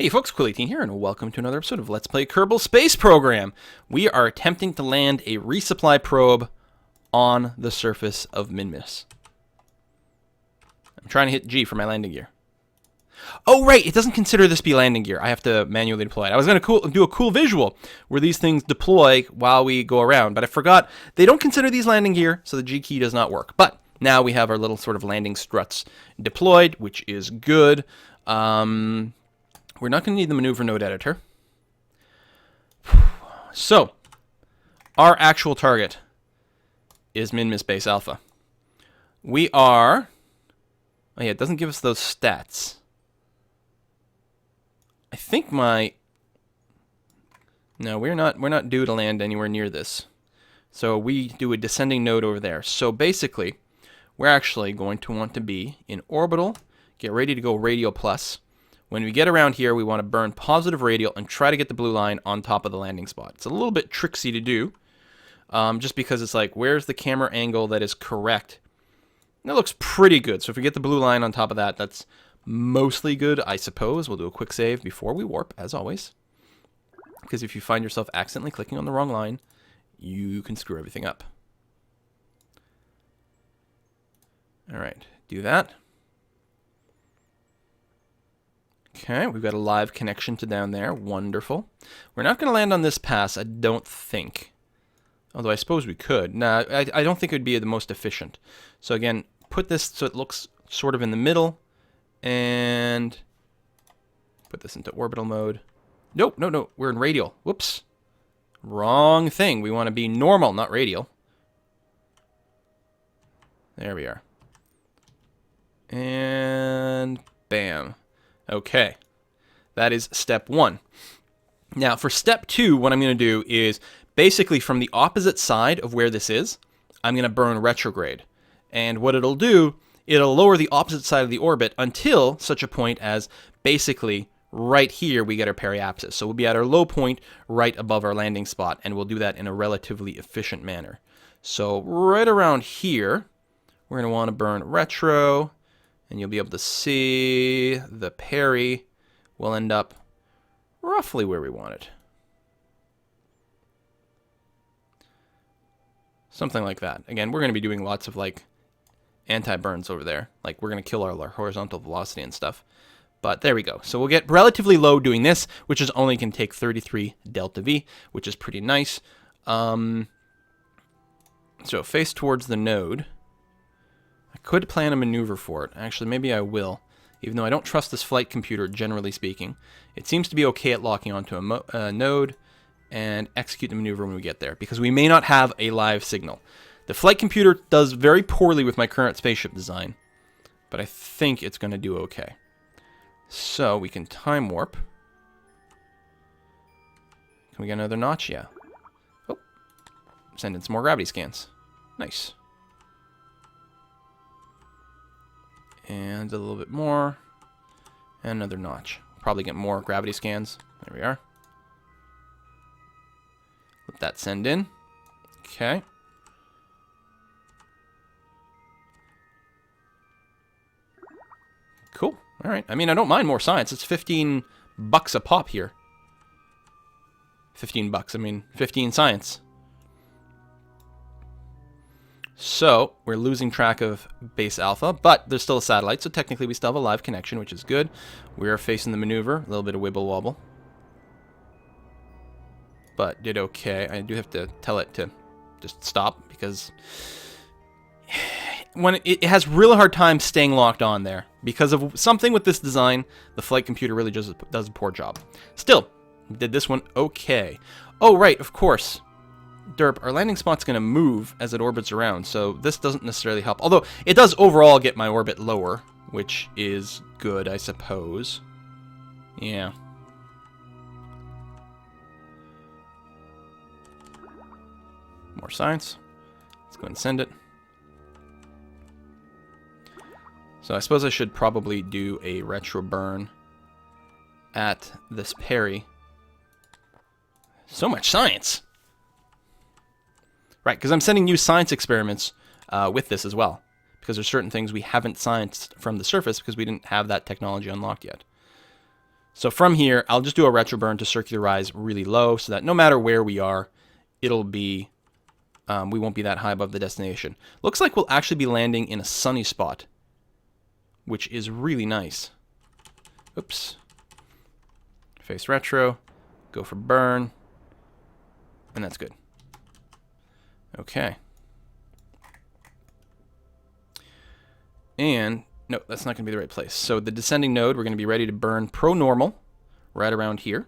Hey folks, Quill18 here, and welcome to another episode of Let's Play Kerbal Space Program. We are attempting to land a resupply probe on the surface of MINMUS. I'm trying to hit G for my landing gear. Oh right, it doesn't consider this be landing gear. I have to manually deploy it. I was going to do a cool visual where these things deploy while we go around, but I forgot they don't consider these landing gear, so the G key does not work. But now we have our little sort of landing struts deployed, which is good. We're not going to need the maneuver node editor. So, our actual target is MINMUS base alpha. We are... Oh yeah, it doesn't give us those stats. I think my... No, we're not due to land anywhere near this. So we do a descending node over there. So basically, we're actually going to want to be in orbital, get ready to go radial plus. When we get around here, we want to burn positive radial and try to get the blue line on top of the landing spot. It's a little bit tricksy to do, just because it's like, where's the camera angle that is correct? And that looks pretty good. So if we get the blue line on top of that, that's mostly good, I suppose. We'll do a quick save before we warp, as always. Because if you find yourself accidentally clicking on the wrong line, you can screw everything up. All right, do that. Okay, we've got a live connection to down there. Wonderful. We're not going to land on this pass, I don't think. Although I suppose we could. Nah, I don't think it would be the most efficient. So again, put this so it looks sort of in the middle. And put this into orbital mode. Nope, no, we're in radial. Whoops. Wrong thing. We want to be normal, not radial. There we are. And bam. Okay, that is step one. Now for step two, what I'm going to do is basically from the opposite side of where this is, I'm going to burn retrograde. And what it'll do, it'll lower the opposite side of the orbit until such a point as basically right here we get our periapsis. So we'll be at our low point right above our landing spot, and we'll do that in a relatively efficient manner. So right around here, we're going to want to burn retro. And you'll be able to see the peri will end up roughly where we want it. Something like that. Again, we're going to be doing lots of like anti-burns over there. Like we're going to kill our horizontal velocity and stuff. But there we go. So we'll get relatively low doing this, which is only can take 33 delta V, which is pretty nice. So face towards the node. I could plan a maneuver for it. Actually, maybe I will, even though I don't trust this flight computer, generally speaking. It seems to be okay at locking onto a node and execute the maneuver when we get there, because we may not have a live signal. The flight computer does very poorly with my current spaceship design, but I think it's going to do okay. So we can time warp. Can we get another notch? Yeah. Oh, send in some more gravity scans. Nice. And a little bit more. And another notch. Probably get more gravity scans. There we are. Let that send in. Okay. Cool. All right. I mean, I don't mind more science. It's 15 bucks a pop here. 15 bucks. I mean, 15 science. So, we're losing track of base alpha, but there's still a satellite, so technically we still have a live connection, which is good. We are facing the maneuver, a little bit of wibble wobble. But did okay. I do have to tell it to just stop, because when it has really hard time staying locked on there. Because of something with this design, the flight computer really just does a poor job. Still, did this one okay. Oh, right, of course. Derp, our landing spot's going to move as it orbits around, so this doesn't necessarily help. Although, it does overall get my orbit lower, which is good, I suppose. Yeah. More science. Let's go ahead and send it. So I suppose I should probably do a retro burn at this peri. So much science! Right, because I'm sending you science experiments with this as well. Because there's certain things we haven't scienced from the surface because we didn't have that technology unlocked yet. So from here, I'll just do a retro burn to circularize really low so that no matter where we are, it'll be, we won't be that high above the destination. Looks like we'll actually be landing in a sunny spot, which is really nice. Oops. Face retro, go for burn, and that's good. Okay. And, no, that's not going to be the right place. So the descending node, we're going to be ready to burn pro-normal right around here.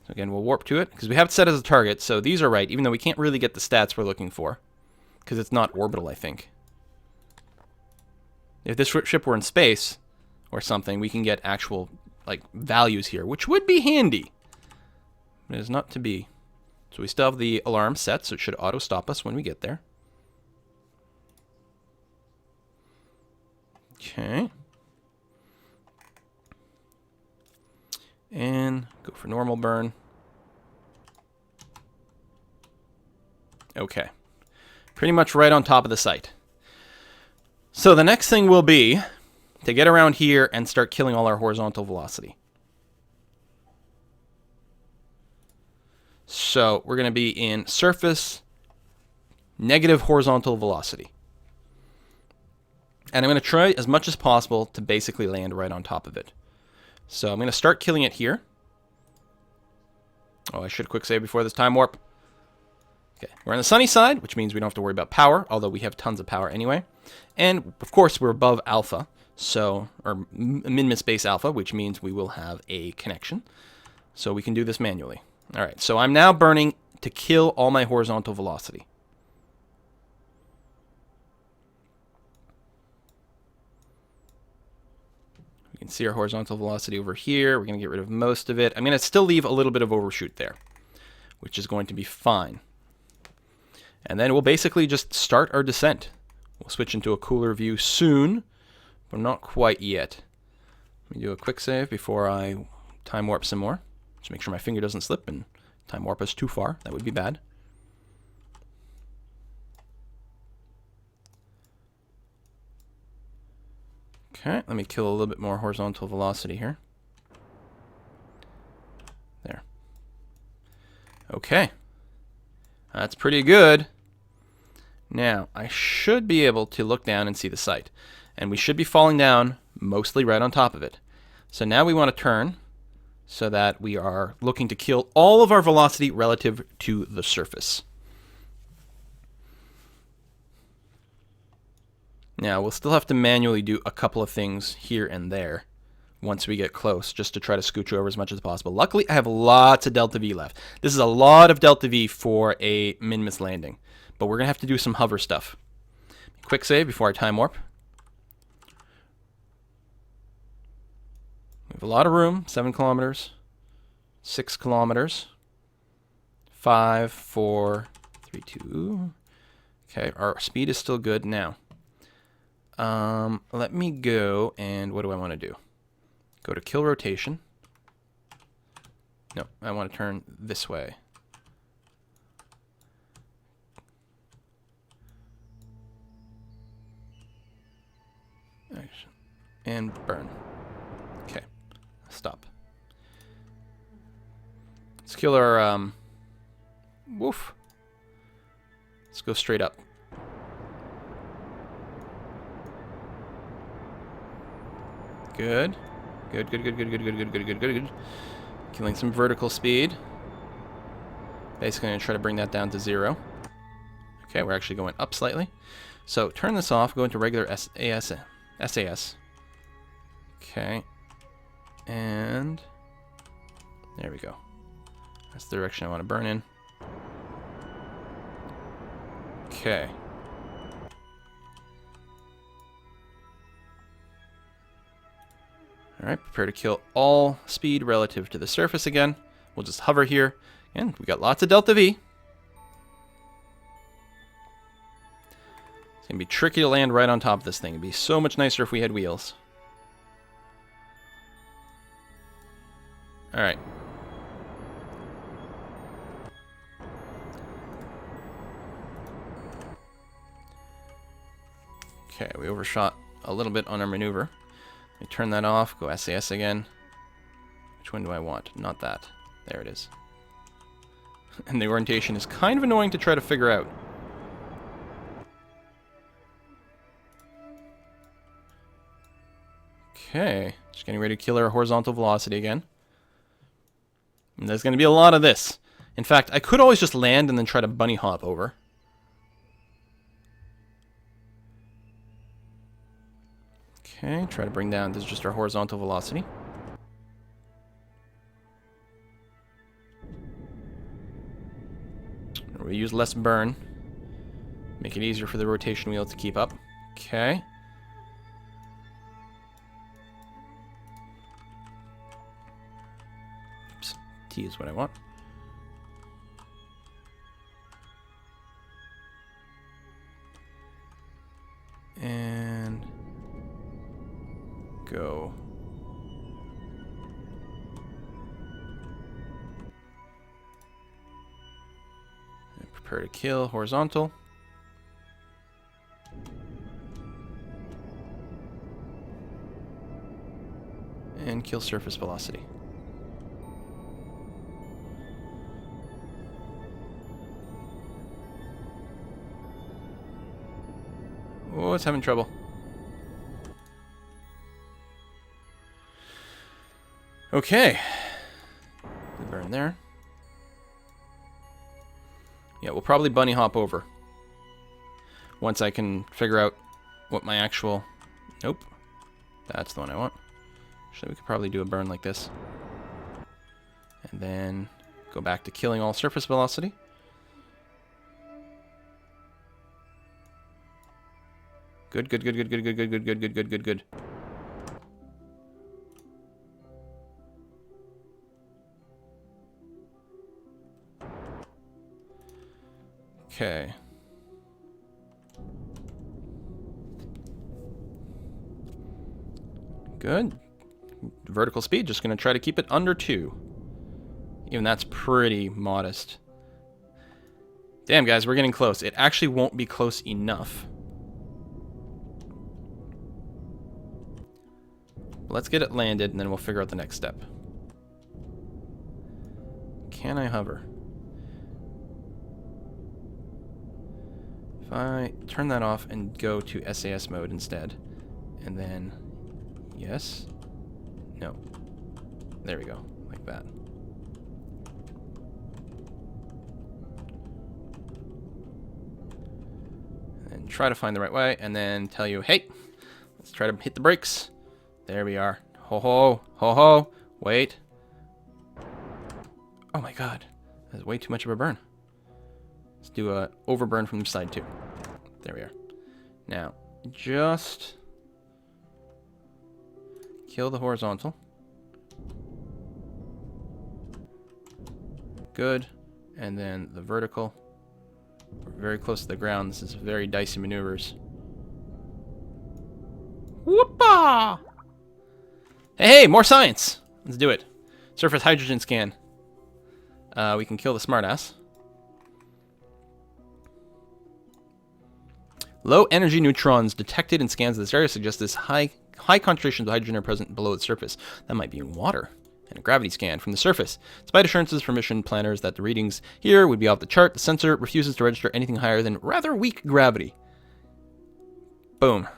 So again, we'll warp to it, because we have it set as a target, so these are right, even though we can't really get the stats we're looking for, because it's not orbital, I think. If this ship were in space or something, we can get actual like values here, which would be handy. But it is not to be. So we still have the alarm set, so it should auto-stop us when we get there. Okay. And go for normal burn. Okay. Pretty much right on top of the site. So the next thing will be to get around here and start killing all our horizontal velocity. So we're going to be in surface, negative horizontal velocity. And I'm going to try as much as possible to basically land right on top of it. So I'm going to start killing it here. Oh, I should quick save before this time warp. Okay, we're on the sunny side, which means we don't have to worry about power, although we have tons of power anyway. And, of course, we're above alpha, so, or MINMUS base alpha, which means we will have a connection. So we can do this manually. All right, so I'm now burning to kill all my horizontal velocity. We can see our horizontal velocity over here. We're going to get rid of most of it. I'm going to still leave a little bit of overshoot there, which is going to be fine. And then we'll basically just start our descent. We'll switch into a cooler view soon, but not quite yet. Let me do a quick save before I time warp some more. Just make sure my finger doesn't slip and time warp us too far. That would be bad. Okay, let me kill a little bit more horizontal velocity here. There. Okay. That's pretty good. Now, I should be able to look down and see the site. And we should be falling down mostly right on top of it. So now we want to turn so that we are looking to kill all of our velocity relative to the surface. Now, we'll still have to manually do a couple of things here and there once we get close, just to try to scooch over as much as possible. Luckily, I have lots of delta V left. This is a lot of delta V for a MINMUS landing, but we're going to have to do some hover stuff. Quick save before I time warp. We have a lot of room, 7 kilometers, 6 kilometers, 5, 4, 3, 2. Okay, our speed is still good now. Let me go, and what do I want to do? Go to kill rotation. No, I want to turn this way. And burn. Okay, stop. Let's kill our, woof. Let's go straight up. Good. Good, good, good, good, good, good, good, good, good, good, good. Killing some vertical speed. Basically, I'm going to try to bring that down to 0. Okay, we're actually going up slightly. So, turn this off, go into regular SAS. Okay. And there we go. That's the direction I want to burn in. Okay. Alright, prepare to kill all speed relative to the surface again. We'll just hover here. And we got lots of delta V. It's going to be tricky to land right on top of this thing. It'd be so much nicer if we had wheels. Alright. Okay, we overshot a little bit on our maneuver. Let me turn that off, go SAS again. Which one do I want? Not that. There it is. And the orientation is kind of annoying to try to figure out. Okay, just getting ready to kill our horizontal velocity again. And there's going to be a lot of this. In fact, I could always just land and then try to bunny hop over. Okay, try to bring down, this is just our horizontal velocity. We use less burn. Make it easier for the rotation wheel to keep up. Okay. Oops. T is what I want. And go. Prepare to kill, horizontal. And kill surface velocity. Oh, it's having trouble. Okay. Good burn there. Yeah, we'll probably bunny hop over. Once I can figure out what my actual... Nope. That's the one I want. Actually, we could probably do a burn like this. And then go back to killing all surface velocity. Good, good, good, good, good, good, good, good, good, good, good, good, good. Okay. Good. Vertical speed, just going to try to keep it under 2. Even that's pretty modest. Damn, guys, we're getting close. It actually won't be close enough. Let's get it landed, and then we'll figure out the next step. Can I hover? If I turn that off and go to SAS mode instead, and then, yes, no, there we go, like that. And try to find the right way, and then tell you, hey, let's try to hit the brakes. There we are. Ho ho, ho ho, wait. Oh my god, that's way too much of a burn. Let's do a overburn from the side too. There we are. Now, just kill the horizontal. Good. And then the vertical. We're very close to the ground. This is very dicey maneuvers. Whoopah! Hey, more science! Let's do it. Surface hydrogen scan. We can kill the smartass. Low energy neutrons detected in scans of this area suggest this high concentrations of hydrogen are present below the surface. That might be in water. And a gravity scan from the surface. Despite assurances from mission planners that the readings here would be off the chart, the sensor refuses to register anything higher than rather weak gravity. Boom.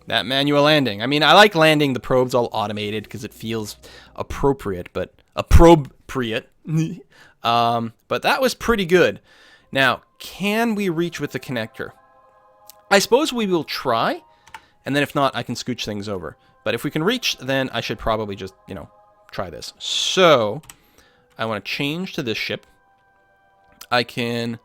That manual landing. I mean, I like landing the probes all automated because it feels appropriate, but appropriate. But that was pretty good. Now, can we reach with the connector? I suppose we will try, and then if not, I can scooch things over. But if we can reach, then I should probably just, you know, try this. So, I want to change to this ship. I can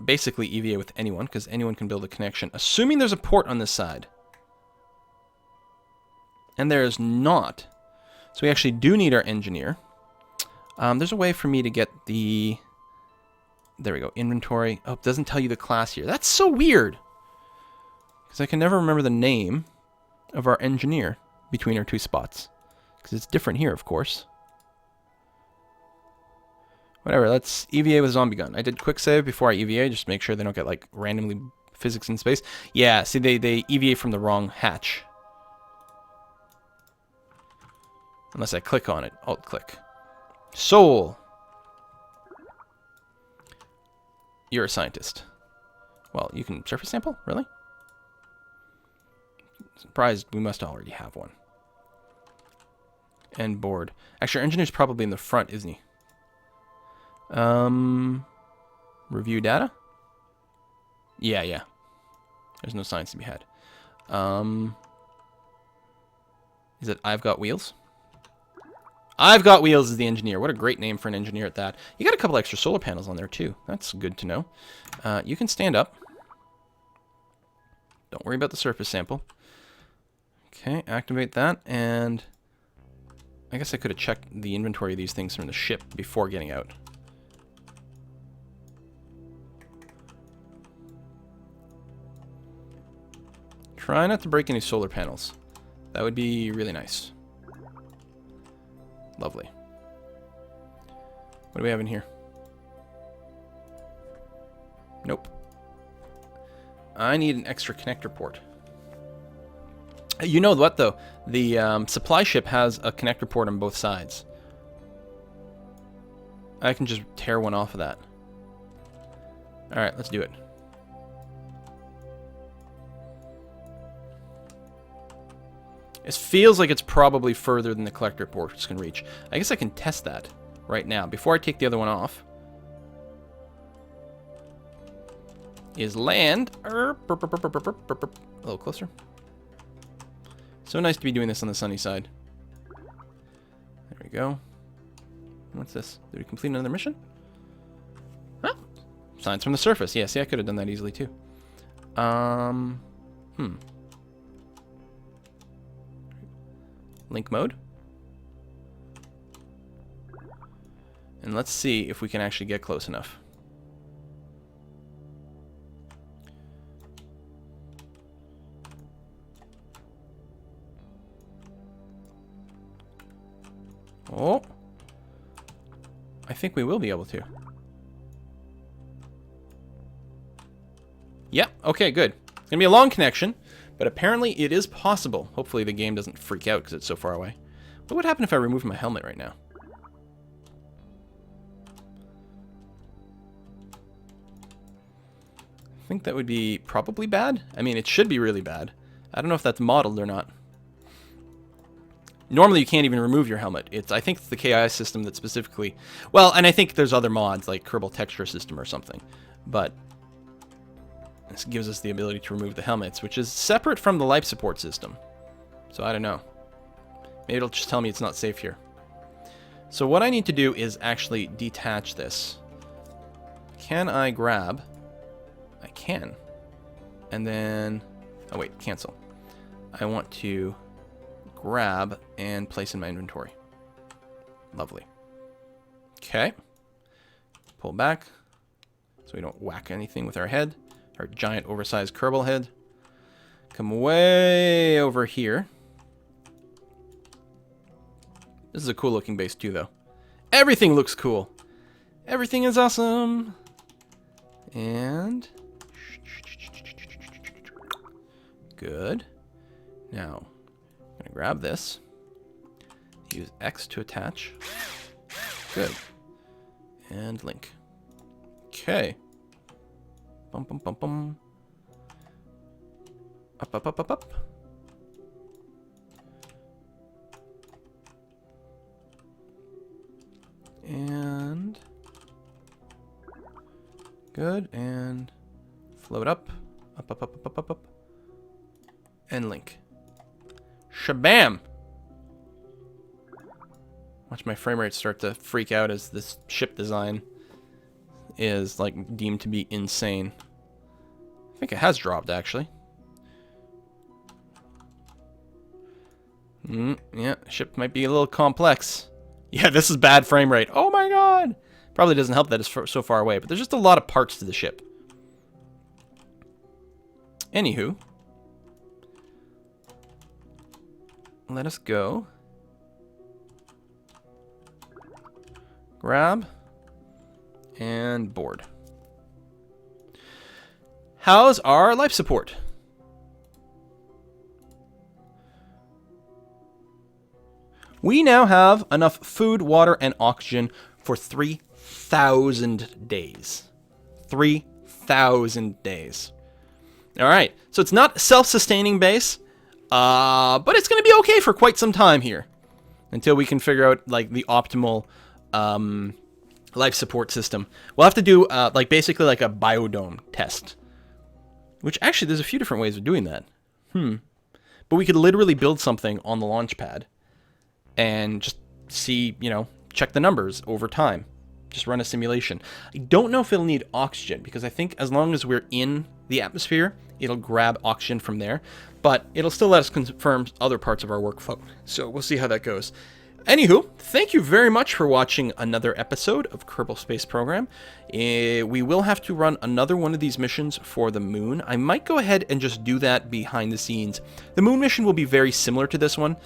basically EVA with anyone, because anyone can build a connection, assuming there's a port on this side. And there is not. So we actually do need our engineer. There's a way for me to get the... There we go, inventory. Oh, it doesn't tell you the class here. That's so weird. Because I can never remember the name of our engineer between our two spots. Because it's different here, of course. Whatever, let's EVA with zombie gun. I did quick save before I EVA, just to make sure they don't get, like, randomly physics in space. Yeah, see, they EVA from the wrong hatch. Unless I click on it. Alt-click. Soul! You're a scientist. Well, you can surface sample? Really? Surprised we must already have one. And board. Actually, our engineer's probably in the front, isn't he? Review data? Yeah. There's no science to be had. Is it I've got wheels? I've got wheels is the engineer. What a great name for an engineer at that. You got a couple extra solar panels on there too. That's good to know. You can stand up. Don't worry about the surface sample. Okay, activate that, and I guess I could have checked the inventory of these things from the ship before getting out. Try not to break any solar panels. That would be really nice. Lovely. What do we have in here? Nope. I need an extra connector port. You know what, though? The supply ship has a connector port on both sides. I can just tear one off of that. Alright, let's do it. It feels like it's probably further than the collector ports can reach. I guess I can test that right now. Before I take the other one off. Is land. A little closer. So nice to be doing this on the sunny side. There we go. What's this? Did we complete another mission? Huh? Science from the surface. Yeah, see, I could have done that easily too. Link mode. And let's see if we can actually get close enough. Oh. I think we will be able to. Yeah, okay, good. It's gonna be a long connection, but apparently it is possible. Hopefully the game doesn't freak out because it's so far away. What would happen if I removed my helmet right now? I think that would be probably bad. I mean, it should be really bad. I don't know if that's modeled or not. Normally, you can't even remove your helmet. I think it's the KI system that specifically... Well, and I think there's other mods, like Kerbal Texture System or something. But this gives us the ability to remove the helmets, which is separate from the life support system. So I don't know. Maybe it'll just tell me it's not safe here. So what I need to do is actually detach this. Can I grab... I can. And then... Oh, wait. Cancel. I want to... grab and place in my inventory. Lovely. Okay. Pull back so we don't whack anything with our head, our giant oversized Kerbal head. Come way over here. This is a cool looking base too, though. Everything looks cool. Everything is awesome. And good. Now I'm gonna grab this, use X to attach. Good. And link. Okay. Bum bum bum bum. Up up up up up. And good, and float up. Up up up up up up up. And link. Shabam! Watch my frame rate start to freak out as this ship design is like deemed to be insane. I think it has dropped actually. Yeah, ship might be a little complex. Yeah, this is bad frame rate. Oh my god! Probably doesn't help that it's so far away, but there's just a lot of parts to the ship. Anywho. Let us go. Grab. And board. How's our life support? We now have enough food, water, and oxygen for 3,000 days. 3,000 days. All right, so it's not a self-sustaining base, but it's going to be okay for quite some time here until we can figure out like the optimal life support system. We'll have to do like basically like a biodome test, which actually there's a few different ways of doing that. But we could literally build something on the launch pad and just see, you know, check the numbers over time. Just run a simulation. I don't know if it'll need oxygen because I think as long as we're in the atmosphere, it'll grab oxygen from there, but it'll still let us confirm other parts of our workflow. So we'll see how that goes. Anywho, thank you very much for watching another episode of Kerbal Space Program. We will have to run another one of these missions for the moon. I might go ahead and just do that behind the scenes. The moon mission will be very similar to this one.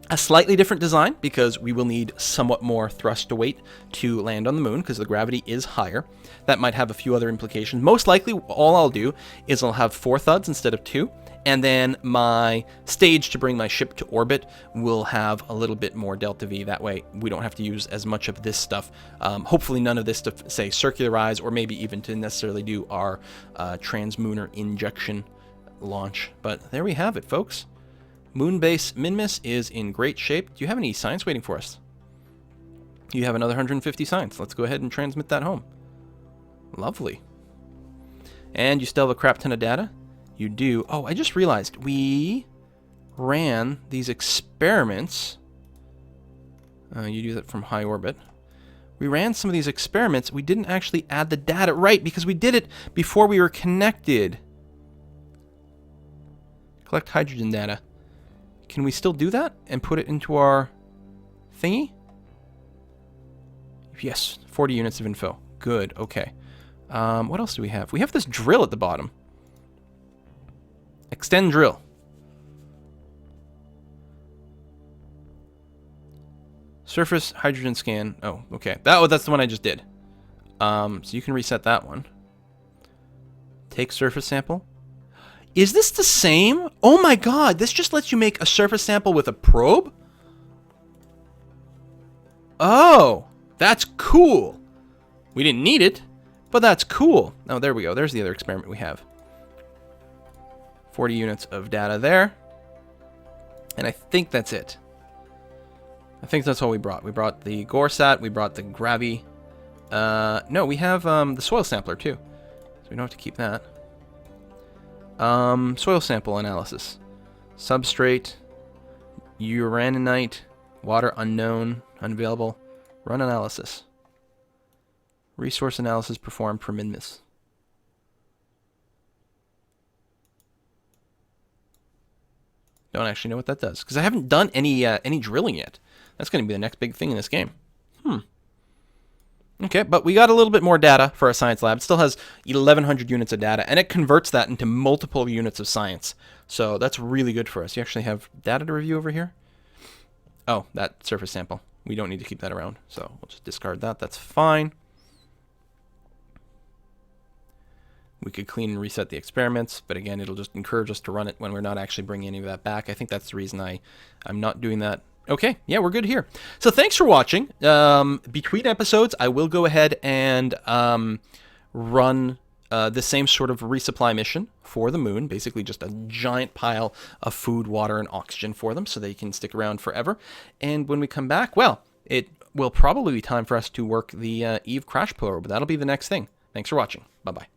A slightly different design because we will need somewhat more thrust to weight to land on the moon because the gravity is higher. That might have a few other implications. Most likely, all I'll do is I'll have 4 thuds instead of 2. And then my stage to bring my ship to orbit will have a little bit more delta V. That way we don't have to use as much of this stuff. Hopefully none of this to, say, circularize or maybe even to necessarily do our translunar injection launch. But there we have it, folks. Moonbase MINMUS is in great shape. Do you have any science waiting for us? You have another 150 science. Let's go ahead and transmit that home. Lovely. And you still have a crap ton of data? You do. Oh, I just realized we ran these experiments. You do that from high orbit. We ran some of these experiments. We didn't actually add the data right because we did it before we were connected. Collect hydrogen data. Can we still do that and put it into our thingy? Yes, 40 units of info. Good, okay. What else do we have? We have this drill at the bottom. Extend drill. Surface hydrogen scan. Oh, okay. That's the one I just did. So you can reset that one. Take surface sample. Is this the same? Oh my god, this just lets you make a surface sample with a probe? Oh, that's cool. We didn't need it, but that's cool. Oh, there we go. There's the other experiment we have. 40 units of data there. And I think that's it. I think that's all we brought. We brought the Gorsat, we brought the Gravi. No, we have the soil sampler too. So we don't have to keep that. Soil sample analysis. Substrate. Uraninite. Water unknown. Unavailable. Run analysis. Resource analysis performed for MINMUS. Don't actually know what that does because I haven't done any drilling yet. That's going to be the next big thing in this game. Okay, but we got a little bit more data for our science lab. It still has 1,100 units of data, and it converts that into multiple units of science. So that's really good for us. You actually have data to review over here? Oh, that surface sample. We don't need to keep that around, so we'll just discard that. That's fine. We could clean and reset the experiments, but again, it'll just encourage us to run it when we're not actually bringing any of that back. I think that's the reason I'm not doing that. Okay, yeah, we're good here. So thanks for watching. Between episodes, I will go ahead and run the same sort of resupply mission for the moon, basically just a giant pile of food, water, and oxygen for them so they can stick around forever. And when we come back, well, it will probably be time for us to work the Eve crash probe, but that'll be the next thing. Thanks for watching. Bye-bye.